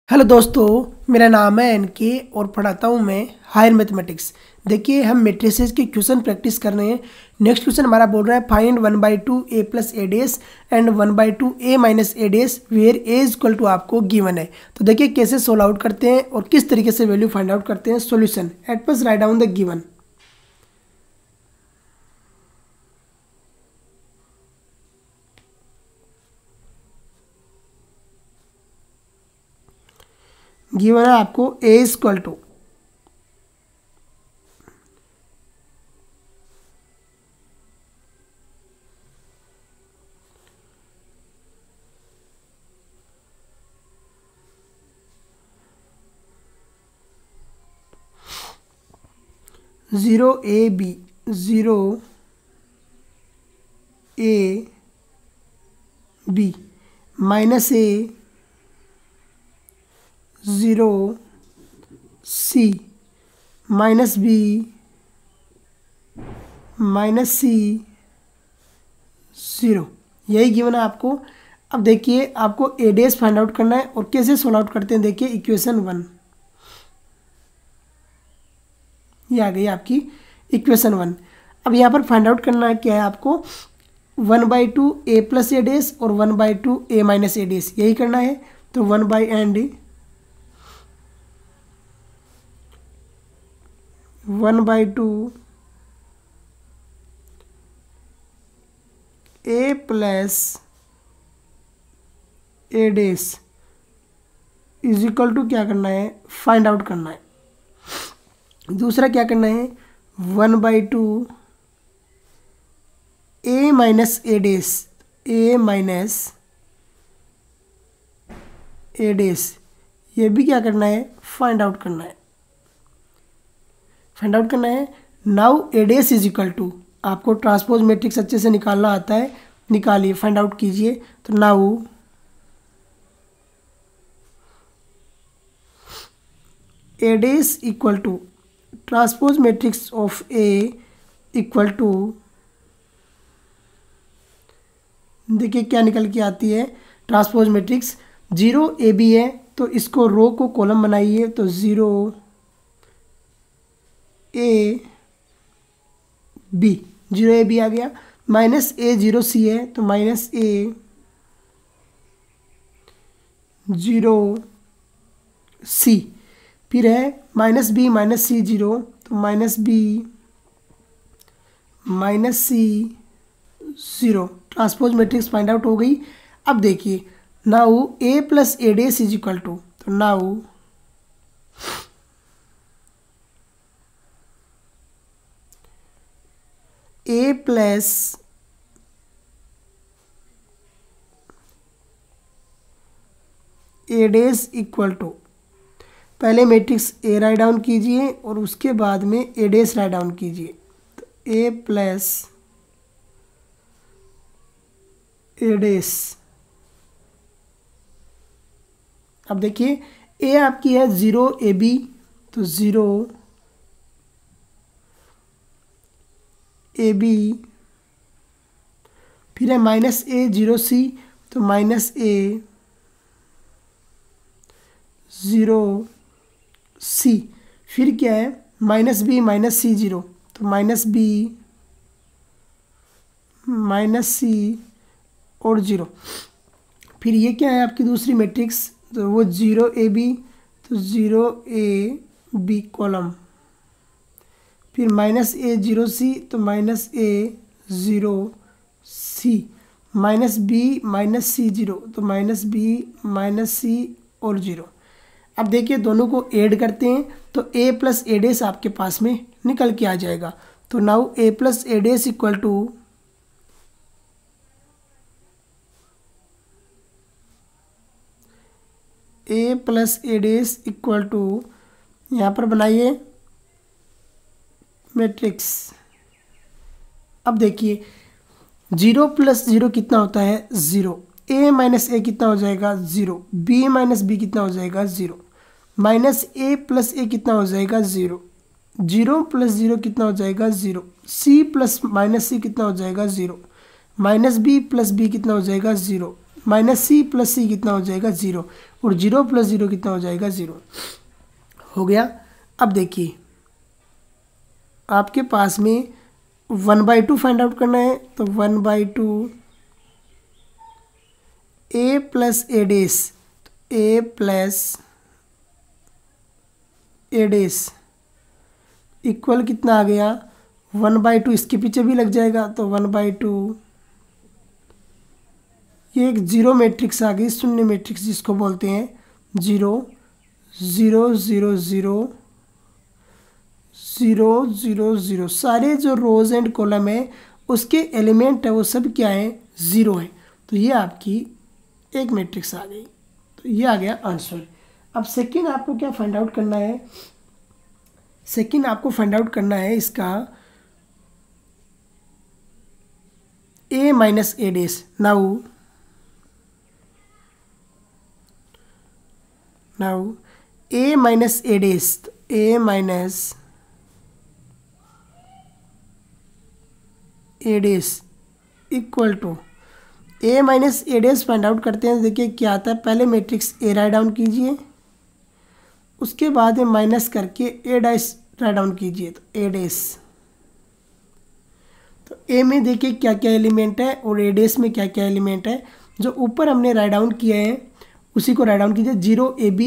Hello दोस्तों, मेरा नाम है एनके और पढ़ाता हूँ मैं हायर मैथमेटिक्स। देखिए, हम मैट्रिसेस के क्वेश्चन प्रैक्टिस कर रहे हैं। नेक्स्ट क्वेश्चन हमारा बोल रहा है find 1/2 a plus A dash and 1/2 a minus A dash where A is equal to आपको गिवन है। तो देखिए कैसे सोल्व आउट करते हैं और किस तरीके से वैल्यू फाइंड आउट करते हैं। Solution at first write down the given. Given है आपको A is equal to 0ab 0ab minus A 0c minus B minus C 0, यही गिवन है आपको। अब देखिए आपको ए डेस फाइंड आउट करना है और कैसे सोल्व आउट करते हैं। देखिए इक्वेशन 1, ये आ गई आपकी इक्वेशन 1। अब यहाँ पर फाइंड आउट करना है क्या है आपको, 1/2 a प्लस ए डेस और 1/2 a माइनस ए डेस, यही करना है। तो 1/2 a plus A dash is equal to क्या करना है, फाइंड आउट करना है। दूसरा क्या करना है, 1/2 a minus A dash, a minus A dash, ये भी क्या करना है, फाइंड आउट करना है। फाइंड आउट करना है। Now A dash is equal to, आपको ट्रांसपोज मैट्रिक्स अच्छे से निकालना आता है, निकालिए, फाइंड आउट कीजिए। तो now A dash equal to transpose matrix of A equal to, देखिए क्या निकल के आती है ट्रांसपोज मैट्रिक्स। 0ab है तो इसको रो को कॉलम बनाइए, तो 0ab 0ab आ गया। माइनस a 0c है तो माइनस a 0c, फिर है माइनस b माइनस c 0, तो minus b minus c 0। Transpose matrix find out हो गई। अब देखिए now a plus A dash is equal to, तो now a plus A dash equal to, पहले मैट्रिक्स ए राइट डाउन कीजिए और उसके बाद में ए डेस राइट डाउन कीजिए। तो a प्लस ए डेस, अब देखिए a आपकी है 0ab, तो 0ab, फिर है माइनस a 0c, तो माइनस a 0c, फिर क्या है माइनस b माइनस c 0, तो माइनस b माइनस c और 0। फिर ये क्या है आपकी दूसरी मैट्रिक्स, तो वो 0ab, तो 0ab कॉलम, फिर माइनस a 0c, तो minus a 0c, minus b minus c 0, तो माइनस b माइनस c और 0। अब देखिए दोनों को ऐड करते हैं तो a प्लस ए डेस आपके पास में निकल के आ जाएगा। तो now a plus A dash equal to a plus A dash equal to, यहाँ पर बनाइए मैट्रिक्स। अब देखिए 0 प्लस 0 कितना होता है, 0। a माइनस ए कितना हो जाएगा, 0। b माइनस बी कितना हो जाएगा, 0। माइनस a प्लस ए कितना हो जाएगा, 0। 0 प्लस 0 कितना हो जाएगा, 0। c प्लस माइनस सी कितना हो जाएगा, 0। माइनस बी प्लस बी कितना हो जाएगा, 0। माइनस सी प्लस सी कितना हो जाएगा 0, और 0 प्लस 0 कितना हो जाएगा 0 हो गया। अब देखिए आपके पास में 1/2 फाइंड आउट करना है, तो 1/2 ए plus A days, A plus A dash equal कितना आ गया 1/2, इसके पीछे भी लग जाएगा तो 1/2, ये एक जीरो मैट्रिक्स आ गई, शून्य मैट्रिक्स जिसको बोलते हैं, 0 0 0 0 0 0 0, सारे जो रोज एंड कॉलम है उसके एलिमेंट है वो सब क्या है 0 है। तो ये आपकी एक मैट्रिक्स आ गई, तो ये आ गया आंसर। अब सेकंड आपको क्या फाइंड आउट करना है, सेकंड आपको फाइंड आउट करना है इसका a minus A dash. Now a minus A dash, a minus A dash equal to a minus A dash find out करते हैं। देखिए क्या आता है, पहले मैट्रिक्स a राइट डाउन कीजिए, उसके बाद में माइनस करके a डैश राइट डाउन कीजिए, तो a डेस। तो a में देखिए क्या क्या एलिमेंट है और a डेस में क्या क्या एलिमेंट है, जो ऊपर हमने राइट डाउन किए हैं उसी को राइट डाउन कीजिए। 0 AB,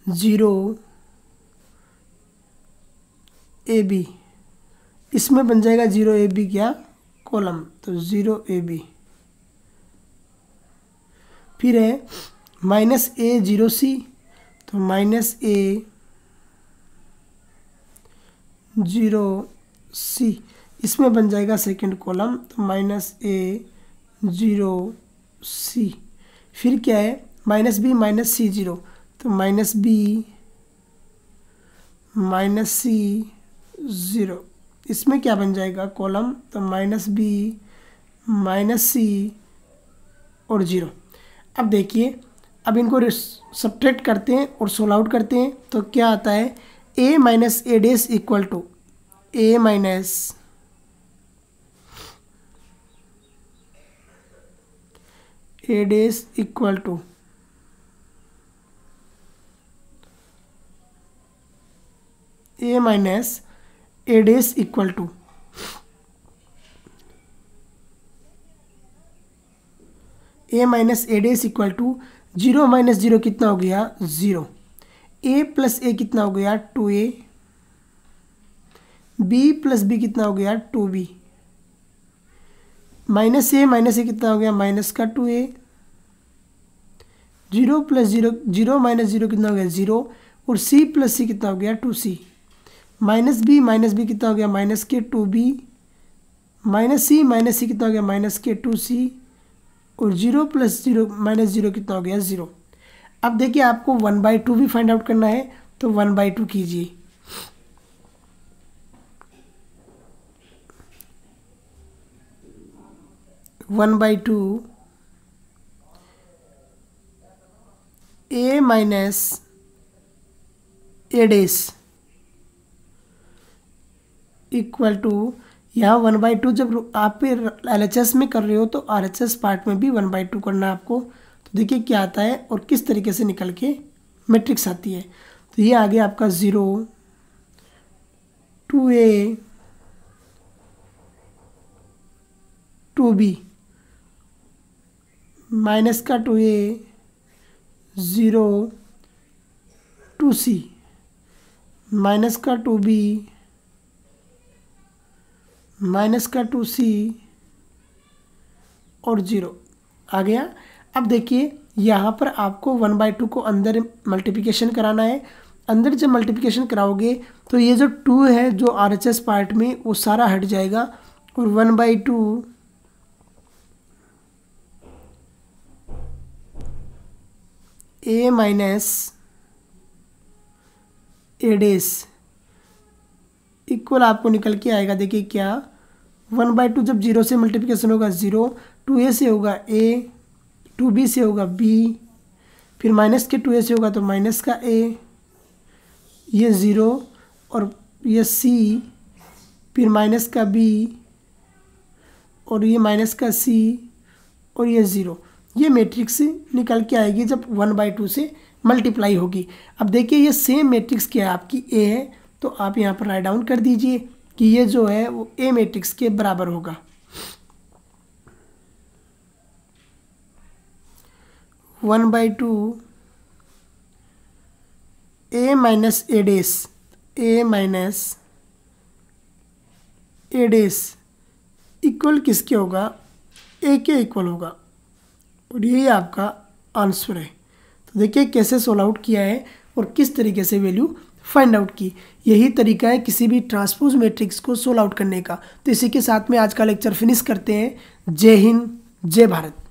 0 AB, इसमें बन जाएगा 0 AB क्या कॉलम, तो 0 AB। फिर है माइनस A 0 C, तो माइनस A 0 C, इसमें बन जाएगा सेकंड कॉलम, तो माइनस A 0 C। फिर क्या है माइनस B माइनस C 0, तो माइनस B माइनस C 0, इसमें क्या बन जाएगा कॉलम, तो माइनस B माइनस C और 0। अब देखिए अब इनको सब्ट्रैक्ट करते हैं और सोल्व आउट करते हैं, तो क्या आता है a minus A dash equal to a minus A dash equal to a minus A dash equal to a minus A dash equal to 0 minus 0 कितना हो गया 0, a प्लस a कितना हो गया 2a, b प्लस b कितना हो गया 2b, minus a कितना हो गया माइनस का 2a, 0 प्लस 0 0 माइनस 0 कितना हो गया 0, और c प्लस c कितना हो गया 2c, माइनस b कितना हो गया माइनस के 2b, माइनस c कितना हो गया माइनस के 2c, और 0 प्लस 0 माइनस 0 कितना हो गया 0। अब देखिए आपको 1/2 भी फाइंड आउट करना है, तो 1/2 कीजिए। a minus A dash equal to, यहाँ 1/2 जब आप LHS में कर रहे हो तो RHS पार्ट में भी 1/2 करना है आपको। तो देखिए क्या आता है और किस तरीके से निकल के मैट्रिक्स आती है। तो ये आ गया आपका 0 2a 2b, माइनस का 2a 0 2c, माइनस का 2b माइनस का 2c और 0 आ गया। अब देखिए यहाँ पर आपको 1/2 को अंदर मल्टीप्लिकेशन कराना है। अंदर जब मल्टीप्लिकेशन कराओगे तो ये जो 2 है जो RHS पार्ट में वो सारा हट जाएगा, और 1/2 a minus A dash equal आपको निकल के आएगा। देखिए क्या 1/2 जब 0 से मल्टीप्लिकेशन होगा 0, 2a से होगा a, 2b से होगा b, फिर माइनस के 2a से होगा तो माइनस का a, ये 0 और ये c, फिर माइनस का b और ये माइनस का c और ये 0, ये मैट्रिक्स निकल के आएगी जब 1/2 से मल्टीप्लाई होगी। अब देखिए ये सेम मैट्रिक्स क्या है, आपकी ए है, तो आप यहाँ पर राइट डाउन कर दीजिए कि ये जो है वो ए मैट्रिक्स के बराबर होगा। 1/2 ए minus A days, A minus A dash equal किसके होगा, ए के इक्वल होगा, और यही आपका आंसर है। तो देखिए कैसे सोल्व आउट किया है और किस तरीके से वैल्यू फाइंड आउट की। यही तरीका है किसी भी ट्रांसपोज मैट्रिक्स को सोल्व आउट करने का। तो इसी के साथ में आज का लेक्चर फिनिश करते हैं। जय हिंद, जय भारत।